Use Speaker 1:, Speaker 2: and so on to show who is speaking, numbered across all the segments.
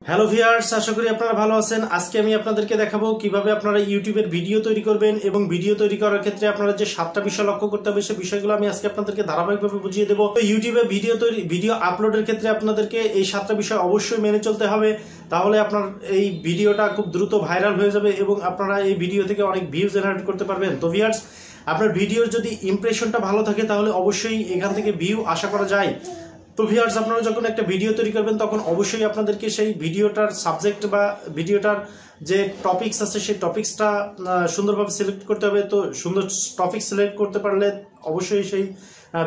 Speaker 1: Hello viewers, আশা করি আপনারা ভালো আছেন। আজকে আমি আপনাদেরকে দেখাবো কিভাবে আপনারা ইউটিউবের ভিডিও তৈরি করবেন এবং ভিডিও তৈরি করার ক্ষেত্রে আপনারা যে 7টা বিষয় লক্ষ্য করতে হবে সেই বিষয়গুলো আমি আজকে আপনাদেরকে ধারাবাহিকভাবে বুঝিয়ে দেবো। তো ইউটিউবে ভিডিও আপলোডের ক্ষেত্রে আপনাদেরকে এই 7টা বিষয় অবশ্যই মেনে চলতে হবে, তাহলে আপনার এই ভিডিওটা খুব দ্রুত ভাইরাল হয়ে যাবে এবং আপনারা এই ভিডিও থেকে অনেক ভিউ জেনারেট করতে পারবেন। তো ভিউয়ার্স, আপনার ভিডিওর যদি ইমপ্রেশনটা ভালো থাকে তাহলে অবশ্যই এখান থেকে ভিউ আশা করা যায়। তো ভিউয়ার্স, আপনারা যখন একটা ভিডিও তৈরি করবেন তখন অবশ্যই আপনাদেরকে সেই ভিডিওটার সাবজেক্ট বা ভিডিওটার যে টপিকস আছে সেই টপিকসটা সুন্দরভাবে সিলেক্ট করতে হবে। তো সুন্দর টপিক সিলেক্ট করতে পারলে অবশ্যই সেই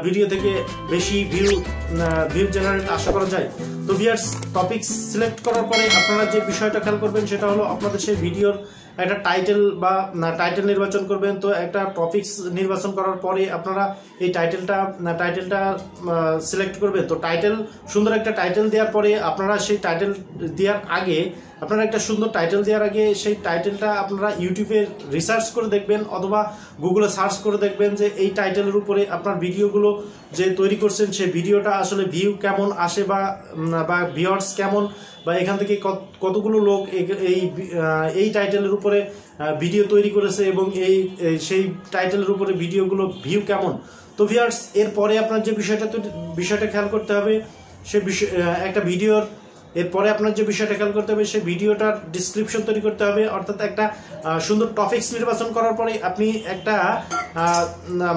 Speaker 1: ভিডিও থেকে বেশি ভিউ জেনারেট আশা করা যায়। তো ভিউয়ার্স, টপিক সিলেক্ট করার পরে আপনারা যে বিষয়টা খেয়াল করবেন সেটা হলো আপনাদের সেই ভিডিওর একটা টাইটেল বা টাইটেল নির্বাচন করবেন। তো একটা টপিকস নির্বাচন করার পরে আপনারা এই টাইটেলটা সিলেক্ট করবেন। তো সুন্দর একটা টাইটেল দেওয়ার পরে আপনারা সেই টাইটেল দেওয়ার আগে আপনারা একটা সুন্দর টাইটেল দেওয়ার আগে সেই টাইটেলটা আপনারা ইউটিউবে রিসার্চ করে দেখবেন অথবা গুগলে সার্চ করে দেখবেন যে এই টাইটেলের উপরে আপনার ভিডিওগুলো যে তৈরি করছেন সেই ভিডিওটা আসলে ভিউ কেমন আসে বা ভিউয়ার্স কেমন, বা এখান থেকে কতগুলো লোক এই টাইটেলের উপরে ভিডিও তৈরি করেছে এবং সেই টাইটেলের উপরে ভিডিওগুলো ভিউ কেমন। তো ভিউয়ার্স, এরপরে আপনার যে বিষয়টা খেয়াল করতে হবে সে একটা ভিডিওর এরপরে আপনার যে বিষয়টা খেয়াল করতে হবে সেই ভিডিওটার ডিসক্রিপশন তৈরি করতে হবে। অর্থাৎ একটা সুন্দর টপিকস নির্বাচন করার পরে আপনি একটা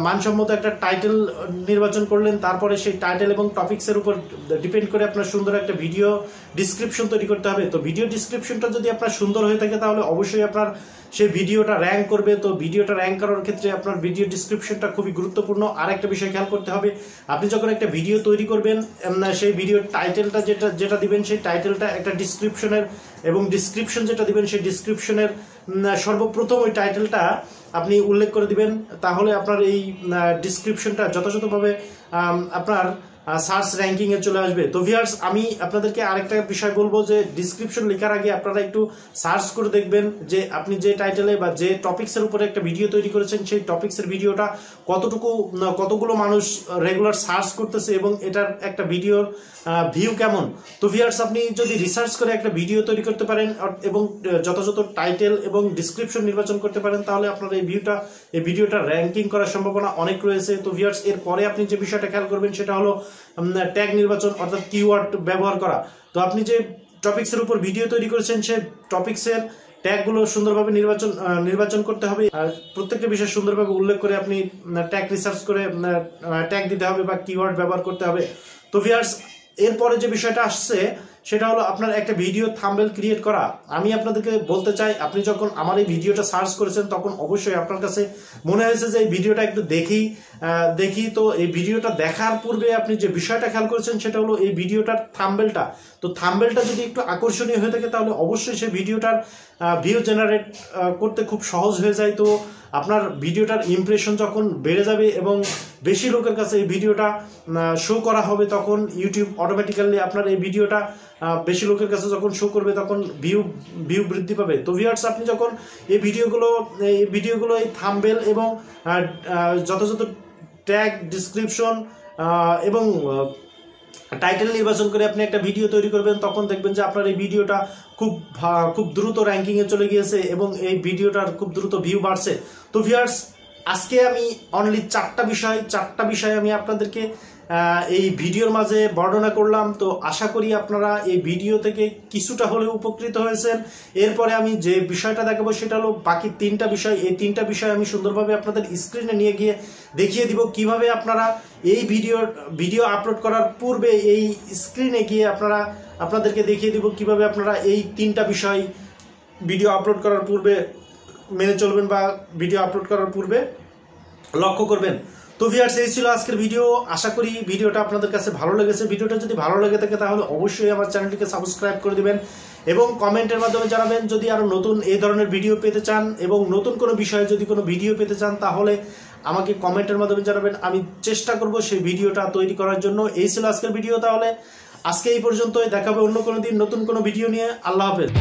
Speaker 1: মানসম্মত একটা টাইটেল নির্বাচন করলেন, তারপরে সেই টাইটেল এবং টপিক্সের উপর ডিপেন্ড করে আপনার সুন্দর একটা ভিডিও ডিসক্রিপশন তৈরি করতে হবে। তো ভিডিও ডিসক্রিপশনটা যদি আপনার সুন্দর হয়ে থাকে তাহলে অবশ্যই আপনার সেই ভিডিওটা র্যাঙ্ক করবে। তো ভিডিওটা র্যাঙ্ক করার ক্ষেত্রে আপনার ভিডিও ডিসক্রিপশনটা খুবই গুরুত্বপূর্ণ। আর একটা বিষয় খেয়াল করতে হবে, আপনি যখন একটা ভিডিও তৈরি করবেন সেই ভিডিওর টাইটেলটা যেটা দিবেন সেই টাইটেলটা একটা ডিসক্রিপশনের এবং ডিসক্রিপশন যেটা দিবেন সেই ডিসক্রিপশনের সর্বপ্রথম ওই টাইটেলটা আপনি উল্লেখ করে দিবেন, তাহলে আপনার এই ডিসক্রিপশনটা যথাযথভাবে আপনার সার্চ র্যাঙ্কিং এ চলে আসবে। তো ভিউয়ার্স, আমি আপনাদেরকে আরেকটা বিষয় বলবো যে ডিসক্রিপশন লেখার আগে আপনারা একটু সার্চ করে দেখবেন যে আপনি যে টাইটেলে বা যে টপিক্সের উপরে একটা ভিডিও তৈরি করেছেন সেই টপিক্সের ভিডিওটা কতগুলো মানুষ রেগুলার সার্চ করতেছে এবং এটার একটা ভিডিওর ভিউ কেমন। তো ভিউয়ার্স, আপনি যদি রিসার্চ করে একটা ভিডিও তৈরি করতে পারেন এবং যথাযথ টাইটেল এবং ডিসক্রিপশন নির্বাচন করতে পারেন তাহলে আপনার এই ভিডিওটা র্যাঙ্কিং করার সম্ভাবনা অনেক রয়েছে। তো ভিউয়ার্স, এরপরে আপনি যে বিষয়টা খেয়াল করবেন সেটা হলো ট্যাগ নির্বাচন, অর্থাৎ কিওয়ার্ড ব্যবহার করা। তো আপনি যে টপিক্সের উপর ভিডিও তৈরি করেছেন সেই টপিক্সের ট্যাগগুলো সুন্দরভাবে নির্বাচন করতে হবে। প্রত্যেকটা বিষয় সুন্দরভাবে উল্লেখ করে আপনি ট্যাগ রিসার্চ করে ট্যাগ দিতে হবে বা কিওয়ার্ড ব্যবহার করতে হবে। তো ভিউয়ার্স, এরপরে যে বিষয়টা আসছে সেটা হলো আপনার একটা ভিডিও থাম্বনেল ক্রিয়েট করা। আমি আপনাদেরকে বলতে চাই, আপনি যখন আমার এই ভিডিওটা সার্চ করেছেন তখন অবশ্যই আপনার কাছে মনে হয়েছে যে এই ভিডিওটা একটু দেখি। তো এই ভিডিওটা দেখার পূর্বে আপনি যে বিষয়টা খেয়াল করেছেন সেটা হলো এই ভিডিওটার থাম্বনেলটা। তো থাম্বনেলটা যদি একটু আকর্ষণীয় হয়ে থাকে তাহলে অবশ্যই সেই ভিডিওটার ভিউ জেনারেট করতে খুব সহজ হয়ে যায়। তো আপনার ভিডিওটার ইমপ্রেশন যখন বেড়ে যাবে এবং বেশি লোকের কাছে এই ভিডিওটা শো করা হবে তখন ইউটিউব অটোমেটিক্যালি আপনার এই ভিডিওটা বেশি লোকের কাছে যখন শো করবে তখন ভিউ বৃদ্ধি পাবে। তো ভিউয়ার্স, আপনি যখন এই ভিডিওগুলো এই থাম্বনেল এবং যথাযথ ট্যাগ ডিসক্রিপশন এবং টাইটেল নির্বাচন করে আপনি একটা ভিডিও তৈরি করবেন তখন দেখবেন যে আপনার এই ভিডিওটা খুব দ্রুত র্যাঙ্কিং এ চলে গিয়েছে এবং এই ভিডিওটার খুব দ্রুত ভিউ বাড়ছে। তো ভিউয়ার্স, আজকে আমি অনলি চারটা বিষয় আমি আপনাদেরকে এই ভিডিওর মাঝে বর্ণনা করলাম। তো আশা করি আপনারা এই ভিডিও থেকে কিছুটা হলেও উপকৃত হয়েছেন। এরপরে আমি যে বিষয়টা দেখাবো সেটা হলো বাকি 3টা বিষয়। এই 3টা বিষয় আমি সুন্দরভাবে আপনাদের স্ক্রিনে নিয়ে গিয়ে দেখিয়ে দিব কিভাবে আপনারা এই ভিডিও আপলোড করার পূর্বে এই স্ক্রিনে গিয়ে আপনাদেরকে দেখিয়ে দিব কিভাবে আপনারা এই 3টা বিষয় ভিডিও আপলোড করার পূর্বে মেনে চলবেন বা ভিডিও আপলোড করার পূর্বে লক্ষ্য করবেন। তো ভিউয়ার্স, এই ছিল আজকের ভিডিও। আশা করি ভিডিওটা আপনাদের কাছে ভালো লেগেছে। ভিডিওটা যদি ভালো লেগে থাকে তাহলে অবশ্যই আমার চ্যানেলটিকে সাবস্ক্রাইব করে দিবেন এবং কমেন্টের মাধ্যমে জানাবেন যদি আরো নতুন এই ধরনের ভিডিও পেতে চান এবং নতুন কোনো বিষয়ে যদি কোনো ভিডিও পেতে চান তাহলে আমাকে কমেন্টের মাধ্যমে জানাবেন। আমি চেষ্টা করব সেই ভিডিওটা তৈরি করার জন্য। এই ছিল আজকের ভিডিও। তাহলে আজকে এই পর্যন্তই, দেখাবে অন্য কোনো দিন নতুন কোনো ভিডিও নিয়ে। আল্লাহ হাফেজ।